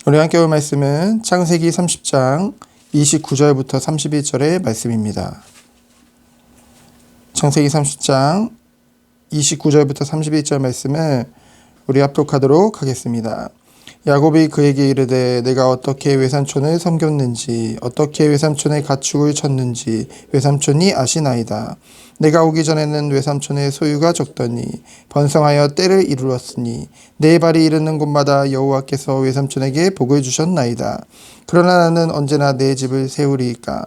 우리 함께 볼 말씀은 창세기 30장 29절부터 31절의 말씀입니다. 창세기 30장 29절부터 31절 말씀을 우리 합독하도록 하겠습니다. 야곱이 그에게 이르되 내가 어떻게 외삼촌을 섬겼는지 어떻게 외삼촌의 가축을 쳤는지 외삼촌이 아시나이다. 내가 오기 전에는 외삼촌의 소유가 적더니 번성하여 때를 이르렀으니 내 발이 이르는 곳마다 여호와께서 외삼촌에게 복을 주셨나이다. 그러나 나는 언제나 내 집을 세우리이까.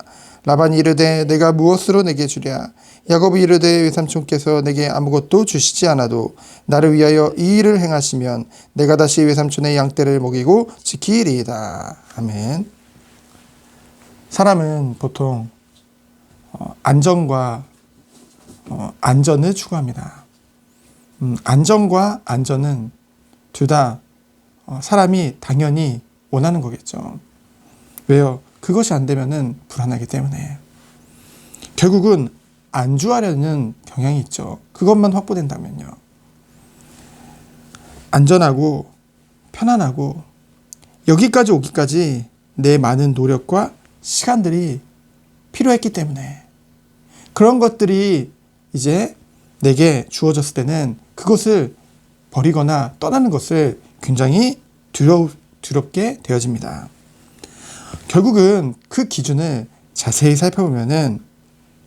라반이 이르되 내가 무엇으로 내게 주랴. 야곱이 이르되 외삼촌께서 내게 아무것도 주시지 않아도 나를 위하여 이 일을 행하시면 내가 다시 외삼촌의 양떼를 먹이고 지키리이다. 아멘. 사람은 보통 안전과 안전을 추구합니다. 안전과 안전은 둘 다 사람이 당연히 원하는 거겠죠. 왜요? 그것이 안 되면은 불안하기 때문에. 결국은 안주하려는 경향이 있죠. 그것만 확보된다면요. 안전하고 편안하고 여기까지 오기까지 내 많은 노력과 시간들이 필요했기 때문에 그런 것들이 이제 내게 주어졌을 때는 그것을 버리거나 떠나는 것을 굉장히 두렵게 되어집니다. 결국은 그 기준을 자세히 살펴보면은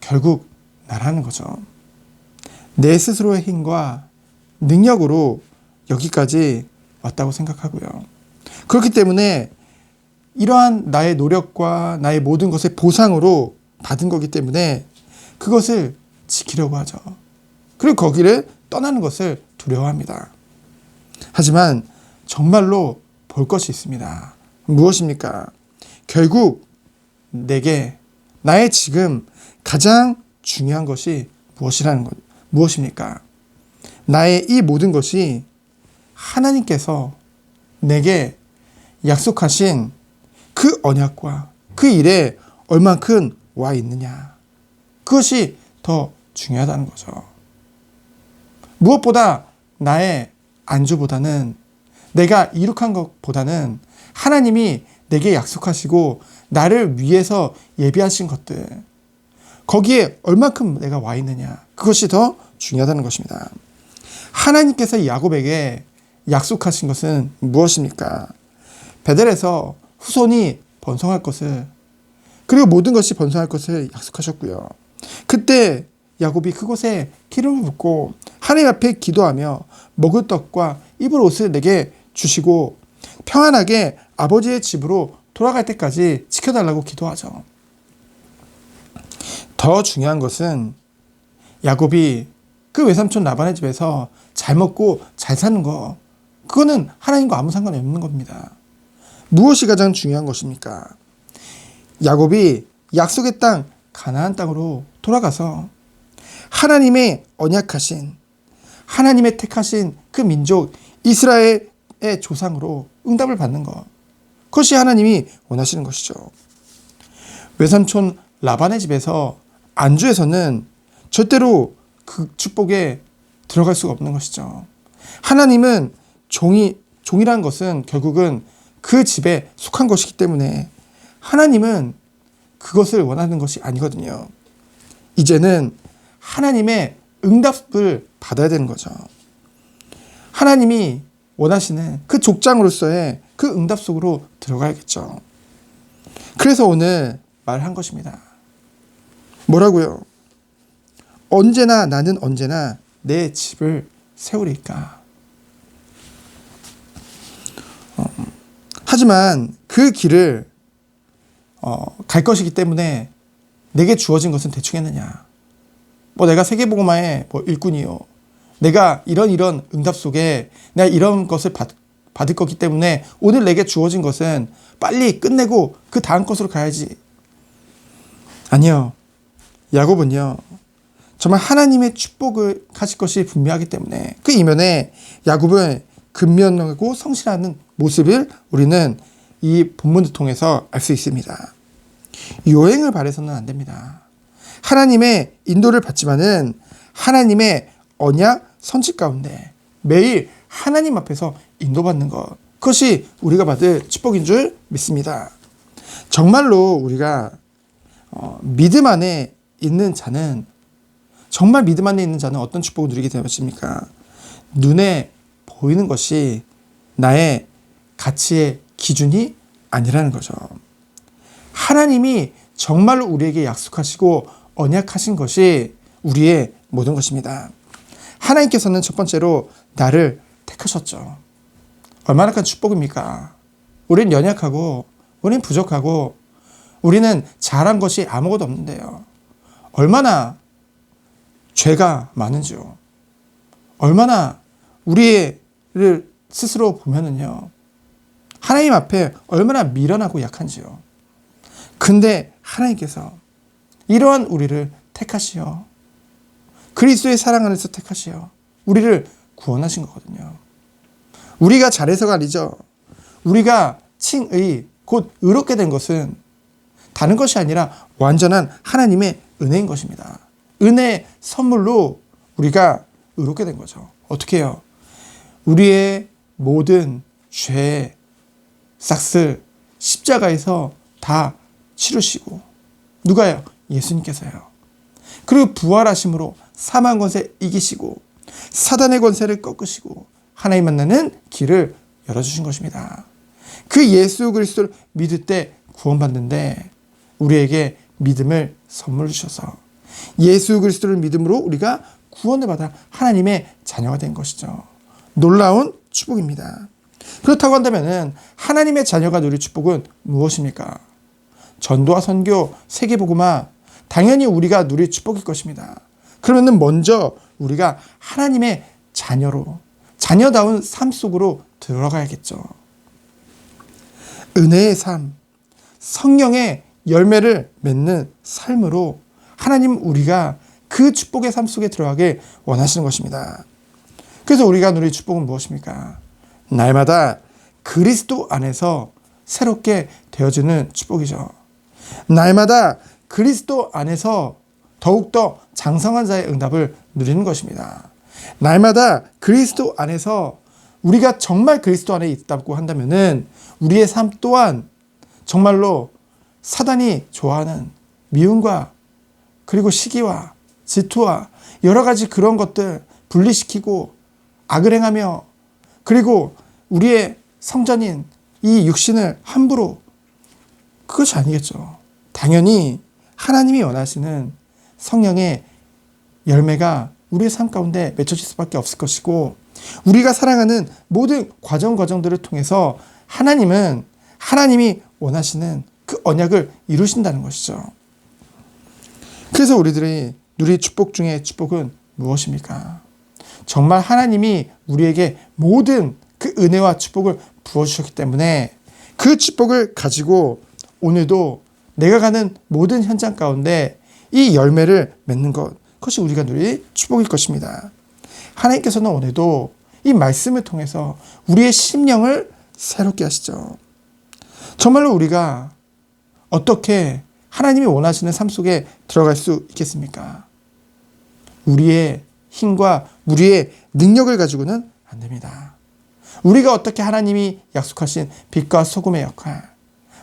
결국 나라는 거죠. 내 스스로의 힘과 능력으로 여기까지 왔다고 생각하고요. 그렇기 때문에 이러한 나의 노력과 나의 모든 것을 보상으로 받은 거기 때문에 그것을 지키려고 하죠. 그리고 거기를 떠나는 것을 두려워합니다. 하지만 정말로 볼 것이 있습니다. 무엇입니까? 결국 내게 나의 지금 가장 중요한 것이 무엇입니까? 나의 이 모든 것이 하나님께서 내게 약속하신 그 언약과 그 일에 얼만큼 와 있느냐. 그것이 더 중요하다는 거죠. 무엇보다 나의 안주보다는 내가 이룩한 것보다는 하나님이 내게 약속하시고 나를 위해서 예비하신 것들, 거기에 얼만큼 내가 와 있느냐, 그것이 더 중요하다는 것입니다. 하나님께서 야곱에게 약속하신 것은 무엇입니까? 베델에서 후손이 번성할 것을, 그리고 모든 것이 번성할 것을 약속하셨고요. 그때 야곱이 그곳에 기름을 붓고 하나님 앞에 기도하며 먹을 떡과 입을 옷을 내게 주시고 평안하게 아버지의 집으로 돌아갈 때까지 지켜달라고 기도하죠. 더 중요한 것은 야곱이 그 외삼촌 라반의 집에서 잘 먹고 잘 사는 거, 그거는 하나님과 아무 상관이 없는 겁니다. 무엇이 가장 중요한 것입니까? 야곱이 약속의 땅 가나안 땅으로 돌아가서 하나님의 언약하신, 하나님의 택하신 그 민족 이스라엘의 조상으로 응답을 받는 것, 그것이 하나님이 원하시는 것이죠. 외삼촌 라반의 집에서 안주해서는 절대로 그 축복에 들어갈 수가 없는 것이죠. 하나님은 종이라는 것은 결국은 그 집에 속한 것이기 때문에 하나님은 그것을 원하는 것이 아니거든요. 이제는 하나님의 응답을 받아야 되는 거죠. 하나님이 원하시는 그 족장으로서의 그 응답 속으로 들어가야겠죠. 그래서 오늘 말한 것입니다. 뭐라고요? 나는 언제나 내 집을 세우리까. 하지만 그 길을 갈 것이기 때문에 내게 주어진 것은 대충 했느냐. 내가 세계복음화의 일꾼이요. 내가 이런 응답 속에 내가 이런 것을 받을 거기 때문에 오늘 내게 주어진 것은 빨리 끝내고 그 다음 것으로 가야지. 아니요. 야곱은요, 정말 하나님의 축복을 가질 것이 분명하기 때문에 그 이면에 야곱은 근면하고 성실하는 모습을 우리는 이 본문을 통해서 알 수 있습니다. 요행을 바라서는 안 됩니다. 하나님의 인도를 받지만은 하나님의 언약 선지 가운데 매일 하나님 앞에서 인도받는 것, 그것이 우리가 받을 축복인 줄 믿습니다. 정말로 우리가 믿음 안에 있는 자는 정말 믿음 안에 있는 자는 어떤 축복을 누리게 되십니까? 눈에 보이는 것이 나의 가치의 기준이 아니라는 거죠. 하나님이 정말로 우리에게 약속하시고 언약하신 것이 우리의 모든 것입니다. 하나님께서는 첫 번째로 나를 택하셨죠. 얼마나 큰 축복입니까? 우리는 연약하고 우리는 부족하고 우리는 잘한 것이 아무것도 없는데요. 얼마나 죄가 많은지요. 얼마나 우리를 스스로 보면은요. 하나님 앞에 얼마나 미련하고 약한지요. 근데 하나님께서 이러한 우리를 택하시어 그리스도의 사랑 안에서 택하시어 우리를 구원하신 거거든요. 우리가 잘해서가 아니죠. 우리가 칭의 곧 의롭게 된 것은 다른 것이 아니라 완전한 하나님의 은혜인 것입니다. 은혜의 선물로 우리가 의롭게 된 거죠. 어떻게 해요? 우리의 모든 죄, 싹쓸 십자가에서 다 치르시고 누가요? 예수님께서요. 그리고 부활하심으로 사망 권세 이기시고 사단의 권세를 꺾으시고 하나님 만나는 길을 열어주신 것입니다. 그 예수 그리스도를 믿을 때 구원받는데 우리에게 믿음을 선물 주셔서 예수 그리스도를 믿음으로 우리가 구원을 받아 하나님의 자녀가 된 것이죠. 놀라운 축복입니다. 그렇다고 한다면 하나님의 자녀가 누릴 축복은 무엇입니까? 전도와 선교, 세계복음화 당연히 우리가 누릴 축복일 것입니다. 그러면 먼저 우리가 하나님의 자녀로 자녀다운 삶 속으로 들어가야겠죠. 은혜의 삶, 성령의 열매를 맺는 삶으로 하나님 우리가 그 축복의 삶 속에 들어가길 원하시는 것입니다. 그래서 우리가 누릴 축복은 무엇입니까? 날마다 그리스도 안에서 새롭게 되어지는 축복이죠. 날마다 그리스도 안에서 더욱더 장성한 자의 응답을 누리는 것입니다. 날마다 그리스도 안에서 우리가 정말 그리스도 안에 있다고 한다면은 우리의 삶 또한 정말로 사단이 좋아하는 미움과 그리고 시기와 질투와 여러 가지 그런 것들 분리시키고 악을 행하며 그리고 우리의 성전인 이 육신을 함부로 그것이 아니겠죠. 당연히 하나님이 원하시는 성령의 열매가 우리의 삶 가운데 맺혀질 수밖에 없을 것이고 우리가 사랑하는 모든 과정들을 통해서 하나님이 원하시는 그 언약을 이루신다는 것이죠. 그래서 우리들이 누릴 축복 중에 축복은 무엇입니까? 정말 하나님이 우리에게 모든 그 은혜와 축복을 부어주셨기 때문에 그 축복을 가지고 오늘도 내가 가는 모든 현장 가운데 이 열매를 맺는 것, 그것이 우리가 누릴 축복일 것입니다. 하나님께서는 오늘도 이 말씀을 통해서 우리의 심령을 새롭게 하시죠. 정말로 우리가 어떻게 하나님이 원하시는 삶 속에 들어갈 수 있겠습니까? 우리의 힘과 우리의 능력을 가지고는 안 됩니다. 우리가 어떻게 하나님이 약속하신 빛과 소금의 역할,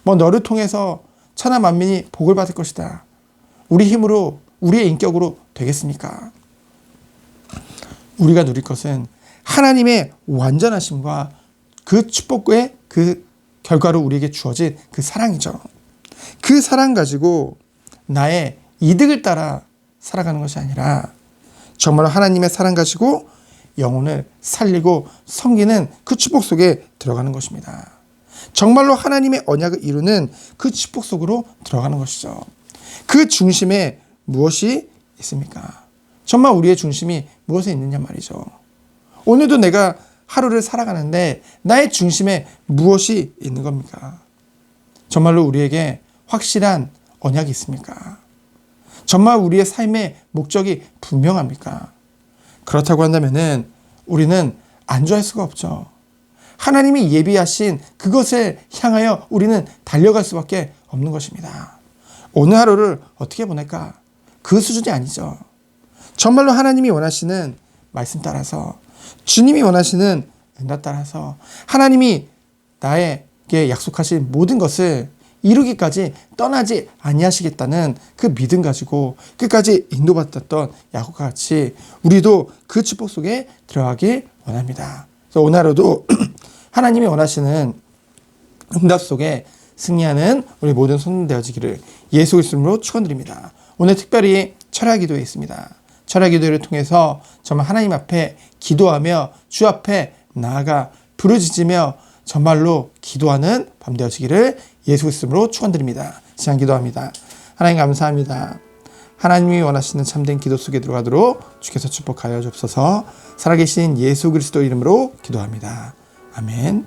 너를 통해서 천하 만민이 복을 받을 것이다. 우리 힘으로, 우리의 인격으로 되겠습니까? 우리가 누릴 것은 하나님의 완전하심과 그 축복의 그 결과로 우리에게 주어진 그 사랑이죠. 그 사랑 가지고 나의 이득을 따라 살아가는 것이 아니라 정말 하나님의 사랑 가지고 영혼을 살리고 섬기는 그 축복 속에 들어가는 것입니다. 정말로 하나님의 언약을 이루는 그 축복 속으로 들어가는 것이죠. 그 중심에 무엇이 있습니까? 정말 우리의 중심이 무엇에 있느냐 말이죠. 오늘도 내가 하루를 살아가는데 나의 중심에 무엇이 있는 겁니까? 정말로 우리에게 확실한 언약이 있습니까? 정말 우리의 삶의 목적이 분명합니까? 그렇다고 한다면은 우리는 안주할 수가 없죠. 하나님이 예비하신 그것을 향하여 우리는 달려갈 수밖에 없는 것입니다. 오늘 하루를 어떻게 보낼까? 그 수준이 아니죠. 정말로 하나님이 원하시는 말씀 따라서 주님이 원하시는 응답 따라서 하나님이 나에게 약속하신 모든 것을 이루기까지 떠나지 아니하시겠다는 그 믿음 가지고 끝까지 인도받았던 야곱과 같이 우리도 그 축복 속에 들어가길 원합니다. 그래서 오늘 하루도 하나님이 원하시는 응답 속에 승리하는 우리 모든 손 되어지기를 예수 그리스도로 축원드립니다. 오늘 특별히 철야 기도에 있습니다. 철야 기도를 통해서 정말 하나님 앞에 기도하며 주 앞에 나아가 부르짖으며 정말로 기도하는 밤 되어지기를 예수 그리스도로 축원드립니다. 시간 기도합니다. 하나님 감사합니다. 하나님이 원하시는 참된 기도 속에 들어가도록 주께서 축복하여 주옵소서. 살아계신 예수 그리스도 이름으로 기도합니다. 아멘.